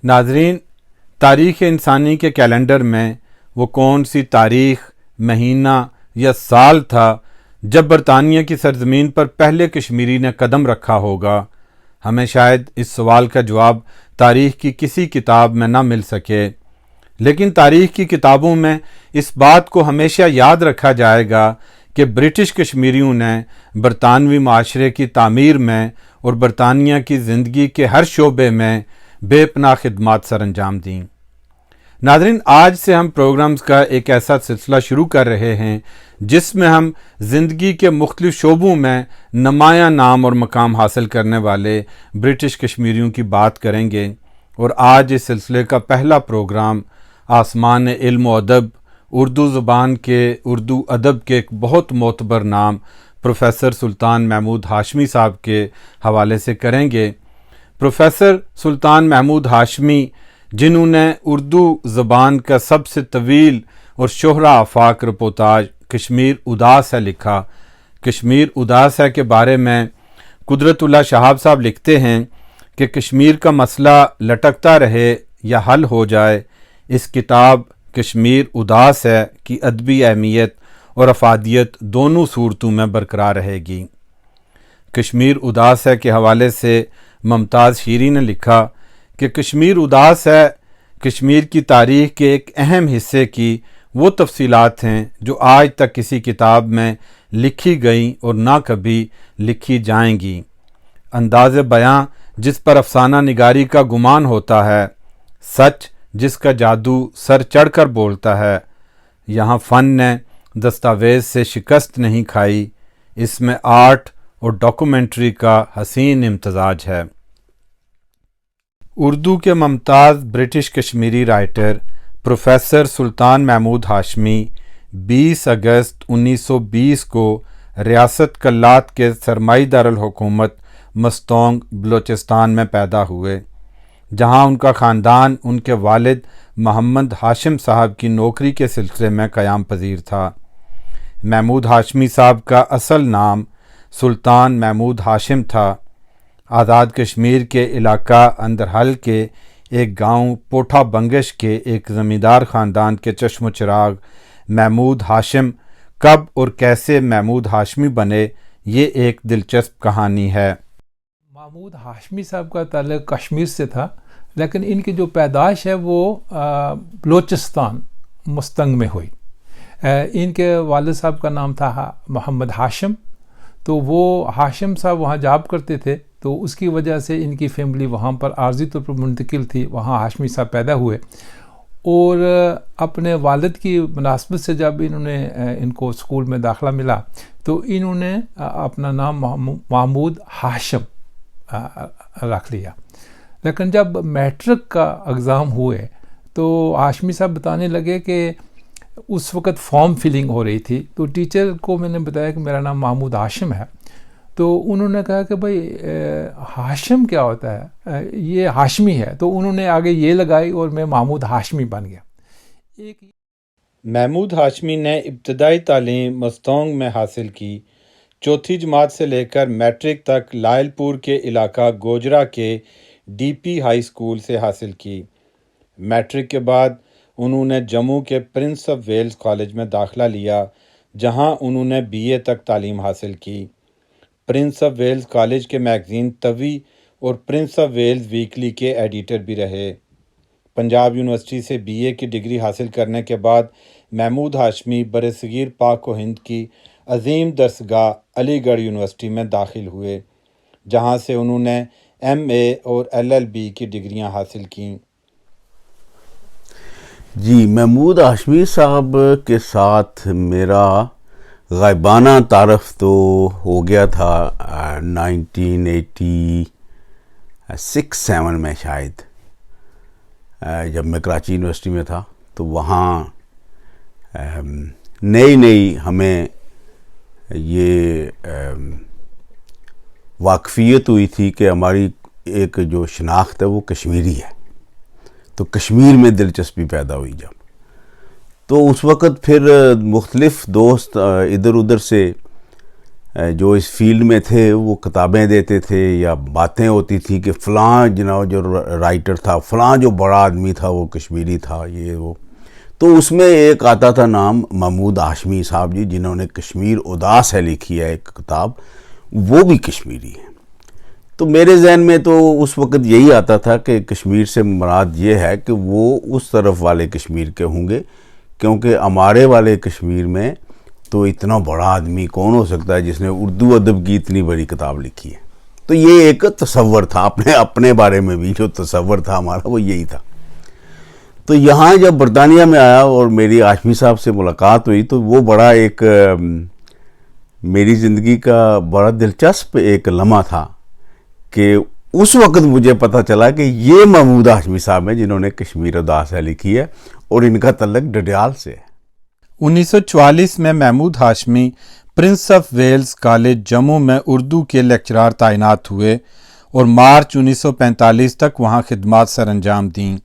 ناظرین، تاریخ انسانی کے کیلنڈر میں وہ کون سی تاریخ، مہینہ یا سال تھا جب برطانیہ کی سرزمین پر پہلے کشمیری نے قدم رکھا ہوگا؟ ہمیں شاید اس سوال کا جواب تاریخ کی کسی کتاب میں نہ مل سکے، لیکن تاریخ کی کتابوں میں اس بات کو ہمیشہ یاد رکھا جائے گا کہ برٹش کشمیریوں نے برطانوی معاشرے کی تعمیر میں اور برطانیہ کی زندگی کے ہر شعبے میں بے پناہ خدمات سر انجام دیں۔ ناظرین، آج سے ہم پروگرامز کا ایک ایسا سلسلہ شروع کر رہے ہیں جس میں ہم زندگی کے مختلف شعبوں میں نمایاں نام اور مقام حاصل کرنے والے برٹش کشمیریوں کی بات کریں گے، اور آج اس سلسلے کا پہلا پروگرام آسمان علم و ادب، اردو زبان کے، اردو ادب کے ایک بہت معتبر نام پروفیسر سلطان محمود ہاشمی صاحب کے حوالے سے کریں گے۔ پروفیسر سلطان محمود ہاشمی، جنہوں نے اردو زبان کا سب سے طویل اور شہرہ آفاق رپورتاج کشمیر اداس ہے لکھا۔ کشمیر اداس ہے کے بارے میں قدرت اللہ شہاب صاحب لکھتے ہیں کہ کشمیر کا مسئلہ لٹکتا رہے یا حل ہو جائے، اس کتاب کشمیر اداس ہے کی ادبی اہمیت اور افادیت دونوں صورتوں میں برقرار رہے گی۔ کشمیر اداس ہے کے حوالے سے ممتاز شیری نے لکھا کہ کشمیر اداس ہے کشمیر کی تاریخ کے ایک اہم حصے کی وہ تفصیلات ہیں جو آج تک کسی کتاب میں لکھی گئیں اور نہ کبھی لکھی جائیں گی۔ انداز بیاں جس پر افسانہ نگاری کا گمان ہوتا ہے، سچ جس کا جادو سر چڑھ کر بولتا ہے، یہاں فن نے دستاویز سے شکست نہیں کھائی، اس میں آرٹ اور ڈاکومنٹری کا حسین امتزاج ہے۔ اردو کے ممتاز برٹش کشمیری رائٹر پروفیسر سلطان محمود ہاشمی 20 اگست 1920 کو ریاست کلات کے سرمائی دارالحکومت مستونگ بلوچستان میں پیدا ہوئے، جہاں ان کا خاندان ان کے والد محمد ہاشم صاحب کی نوکری کے سلسلے میں قیام پذیر تھا۔ محمود ہاشمی صاحب کا اصل نام سلطان محمود ہاشم تھا۔ آزاد کشمیر کے علاقہ اندرحل کے ایک گاؤں پوٹھا بنگش کے ایک زمیندار خاندان کے چشم و چراغ محمود ہاشم کب اور کیسے محمود ہاشمی بنے، یہ ایک دلچسپ کہانی ہے۔ محمود ہاشمی صاحب کا تعلق کشمیر سے تھا، لیکن ان کی جو پیدائش ہے وہ بلوچستان مستنگ میں ہوئی۔ ان کے والد صاحب کا نام تھا محمد ہاشم، تو وہ ہاشم صاحب وہاں جاب کرتے تھے، تو اس کی وجہ سے ان کی فیملی وہاں پر عارضی طور پر منتقل تھی، وہاں ہاشمی صاحب پیدا ہوئے، اور اپنے والد کی مناسبت سے جب انہوں نے ان کو اسکول میں داخلہ ملا تو انہوں نے اپنا نام محمود ہاشم رکھ لیا۔ لیکن جب میٹرک کا اگزام ہوئے تو ہاشمی صاحب بتانے لگے کہ اس وقت فارم فلنگ ہو رہی تھی، تو ٹیچر کو میں نے بتایا کہ میرا نام محمود ہاشم ہے، تو انہوں نے کہا کہ بھائی ہاشم کیا ہوتا ہے، یہ ہاشمی ہے، تو انہوں نے آگے یہ لگائی اور میں محمود ہاشمی بن گیا۔ محمود ہاشمی نے ابتدائی تعلیم مستونگ میں حاصل کی، چوتھی جماعت سے لے کر میٹرک تک لائل پور کے علاقہ گوجرا کے ڈی پی ہائی اسکول سے حاصل کی۔ میٹرک کے بعد انہوں نے جموں کے پرنس آف ویلز کالج میں داخلہ لیا، جہاں انہوں نے بی اے تک تعلیم حاصل کی۔ پرنس آف ویلز کالج کے میگزین توی اور پرنس آف ویلز ویکلی کے ایڈیٹر بھی رہے۔ پنجاب یونیورسٹی سے بی اے کی ڈگری حاصل کرنے کے بعد محمود ہاشمی برصغیر پاک و ہند کی عظیم درسگاہ علی گڑھ یونیورسٹی میں داخل ہوئے، جہاں سے انہوں نے ایم اے اور ایل ایل بی کی ڈگریاں حاصل کیں۔ جی، محمود ہاشمی صاحب کے ساتھ میرا غائبانہ تعارف تو ہو گیا تھا 1986-7 میں شاید، جب میں کراچی یونیورسٹی میں تھا، تو وہاں نئی ہمیں یہ واقفیت ہوئی تھی کہ ہماری ایک جو شناخت ہے وہ کشمیری ہے، تو کشمیر میں دلچسپی پیدا ہوئی جب، تو اس وقت پھر مختلف دوست ادھر ادھر سے جو اس فیلڈ میں تھے وہ کتابیں دیتے تھے یا باتیں ہوتی تھی کہ فلاں جناب جو رائٹر تھا، فلاں جو بڑا آدمی تھا وہ کشمیری تھا، یہ وہ. تو اس میں ایک آتا تھا نام محمود ہاشمی صاحب جی، جنہوں نے کشمیر اداس ہے لکھی ہے ایک کتاب، وہ بھی کشمیری ہے. تو میرے ذہن میں تو اس وقت یہی آتا تھا کہ کشمیر سے مراد یہ ہے کہ وہ اس طرف والے کشمیر کے ہوں گے، کیونکہ ہمارے والے کشمیر میں تو اتنا بڑا آدمی کون ہو سکتا ہے جس نے اردو ادب کی اتنی بڑی کتاب لکھی ہے. تو یہ ایک تصور تھا، اپنے بارے میں بھی جو تصور تھا ہمارا وہ یہی تھا. تو یہاں جب برطانیہ میں آیا اور میری ہاشمی صاحب سے ملاقات ہوئی تو وہ بڑا ایک میری زندگی کا بڑا دلچسپ ایک لمحہ تھا کہ اس وقت مجھے پتہ چلا کہ یہ محمود ہاشمی صاحب ہیں جنہوں نے کشمیر اداس ہے لکھی ہے اور ان کا تعلق ڈڈیال سے ہے. 1944 میں Mahmood Hashmi Prince of Wales college Jammu میں اردو کے لیکچرار تعینات ہوئے اور مارچ 1945 تک وہاں خدمات سر انجام دیں.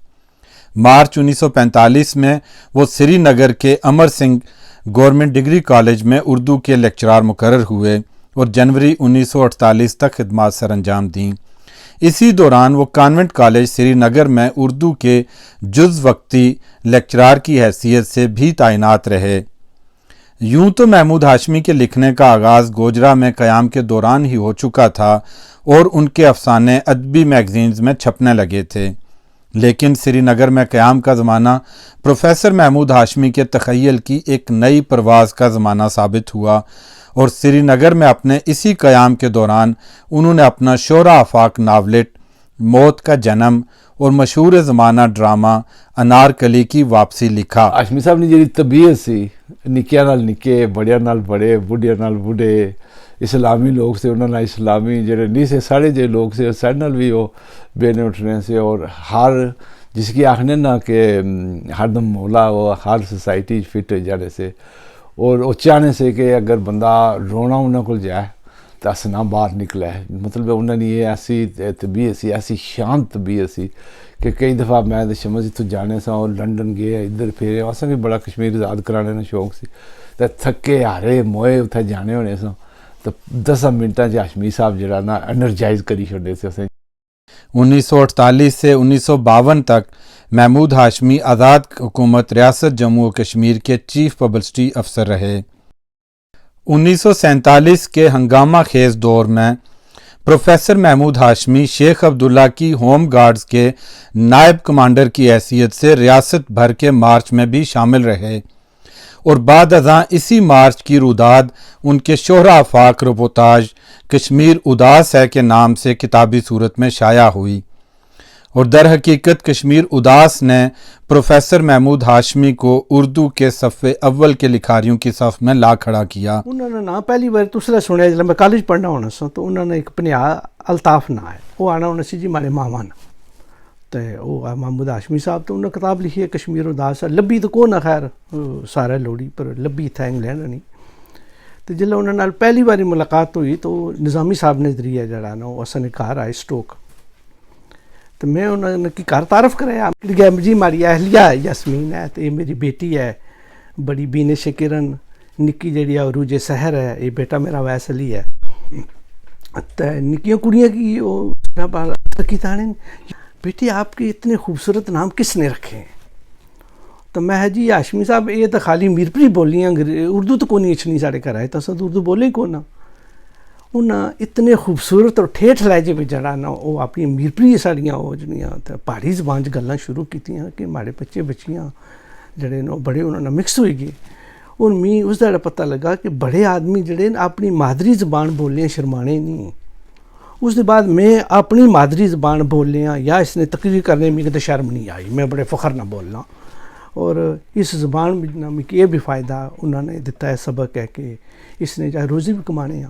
مارچ 1945 میں وہ سری نگر کے Amar Singh government degree college میں اردو کے لیکچرار مقرر ہوئے اور جنوری 1948 تک خدمات سر انجام دیں. اسی دوران وہ کانوینٹ کالج سری نگر میں اردو کے جز وقتی لیکچرار کی حیثیت سے بھی تعینات رہے. یوں تو محمود ہاشمی کے لکھنے کا آغاز گوجرا میں قیام کے دوران ہی ہو چکا تھا اور ان کے افسانے ادبی میگزینز میں چھپنے لگے تھے، لیکن سری نگر میں قیام کا زمانہ پروفیسر محمود ہاشمی کے تخیل کی ایک نئی پرواز کا زمانہ ثابت ہوا اور سری نگر میں اپنے اسی قیام کے دوران انہوں نے اپنا شہرہ آفاق ناولٹ موت کا جنم اور مشہور زمانہ ڈرامہ انارکلی کی واپسی لکھا. ہاشمی صاحب نے جی طبیعت سی نکیا نال نکے، بڑیا نال بڑے، بڑھیا نال بڑھے، اسلامی لوگ سے انہوں نے اسلامی جڑے نہیں سے سارے جو لوگ سے سارے نال بھی وہ بینے اٹھنے سے، اور ہر جس کی آخنے نا کہ ہر دم مولا وہ ہر سوسائٹی فٹ جانے سے، اور وہ چاہنے سے کہ اگر بندہ رونا انہوں کو جائے تو ہسنا باہر نکلا ہے. مطلب انہوں نے یہ ایسی طبیعت سی، ایسی شانت طبیعت سی کہ کئی دفعہ میں شمس تو جانے سا اور لنڈن گئے ادھر پھرے ویسے بھی بڑا کشمیر آزاد کرانے کا شوق سی، تو تھکے ہارے موئے اتنے جانے ہونے سا تو 10 منٹاں ہاشمی صاحب جڑا نا انرجائز کری چھوڑے سے. 1948 سے 1952 تک محمود ہاشمی آزاد حکومت ریاست جموں و کشمیر کے چیف پبلسٹی افسر رہے. 1947 کے ہنگامہ خیز دور میں پروفیسر محمود ہاشمی شیخ عبداللہ کی ہوم گارڈز کے نائب کمانڈر کی حیثیت سے ریاست بھر کے مارچ میں بھی شامل رہے اور بعد ازاں اسی مارچ کی روداد ان کے شہرہ آفاق رپورتاج کشمیر اداس ہے کے نام سے کتابی صورت میں شائع ہوئی اور در حقیقت کشمیر اداس نے پروفیسر محمود ہاشمی کو اردو کے صف اول کے لکھاریوں کی صف میں لا کھڑا کیا. انہوں نے نا پہلی بار دوسرا سنیا جب میں کالج پڑھنا ہونا سا تو انہوں نے ایک پنیا الطاف نا ہے وہ آنا ہونا سی جی مارے ماما نا تو وہ محمود ہاشمی صاحب تو انہوں نے کتاب لکھی ہے کشمیر اداس ہے. لبھی تو کون ہے خیر سارا لوڑی پر لبھی تھا انگلینڈ نہیں. تو جب انہوں نے پہلی باری ملاقات ہوئی تو نظامی صاحب نے ذریعہ جڑا نا وہ اصل گھر آئے اسٹوک تو میں انہوں نے کی گھر تعارف کرایا جی ماری اہلیہ ہے یاسمین ہے تو یہ میری بیٹی ہے بڑی بینش کرن، نکی جڑی ہے عروج سحر ہے، یہ بیٹا میرا ویس علی ہے. تو نکیاں کڑیاں کی وہ رکھی تھا بیٹی آپ کے اتنے خوبصورت نام کس نے رکھے ہیں؟ تو میں جی ہاشمی صاحب یہ تو خالی میرپری بولیاں اردو تو کونی اچھنی ساڑے کر آئے تو اردو بولے ہی کون انہاں اتنے خوبصورت اور ٹھیٹھ لہجے میں جڑا نا وہ اپنی میرپری ساڑیاں وہ جڑیاں پہاڑی زبان چ گلاں شروع کیتیاں کہ ہمارے بچے بچیاں جڑے نا بڑے انہوں نے مکس ہوئی گئے اور میں اس دا پتہ لگا کہ بڑے آدمی جڑے اپنی مادری زبان بولنے شرمانے نہیں. اس کے بعد میں اپنی مادری زبان بولنے یا اس نے تقریر کرنے میں کدے شرم نہیں آئی، میں بڑے فخر نہ بولنا اور اس زبان میں یہ بھی فائدہ انہوں نے دیتا ہے سبق ہے کہ اس نے چاہے روزی بھی کمانے ہیں.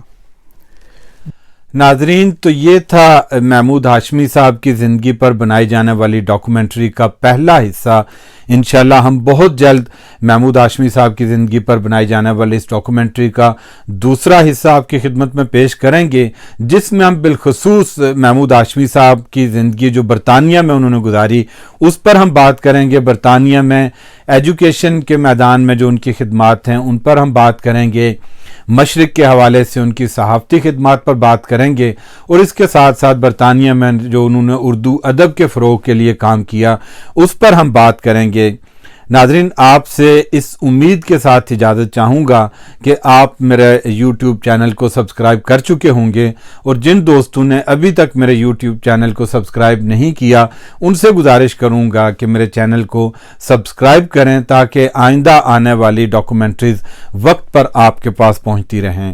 ناظرین تو یہ تھا محمود ہاشمی صاحب کی زندگی پر بنائی جانے والی ڈاکومنٹری کا پہلا حصہ. انشاءاللہ ہم بہت جلد محمود ہاشمی صاحب کی زندگی پر بنائی جانے والی اس ڈاکومنٹری کا دوسرا حصہ آپ کی خدمت میں پیش کریں گے، جس میں ہم بالخصوص محمود ہاشمی صاحب کی زندگی جو برطانیہ میں انہوں نے گزاری اس پر ہم بات کریں گے. برطانیہ میں ایجوکیشن کے میدان میں جو ان کی خدمات ہیں ان پر ہم بات کریں گے. مشرق کے حوالے سے ان کی صحافتی خدمات پر بات کریں گے، اور اس کے ساتھ ساتھ برطانیہ میں جو انہوں نے اردو ادب کے فروغ کے لیے کام کیا اس پر ہم بات کریں گے۔ ناظرین، آپ سے اس امید کے ساتھ اجازت چاہوں گا کہ آپ میرے یوٹیوب چینل کو سبسکرائب کر چکے ہوں گے، اور جن دوستوں نے ابھی تک میرے یوٹیوب چینل کو سبسکرائب نہیں کیا ان سے گزارش کروں گا کہ میرے چینل کو سبسکرائب کریں تاکہ آئندہ آنے والی ڈاکومنٹریز وقت پر آپ کے پاس پہنچتی رہیں۔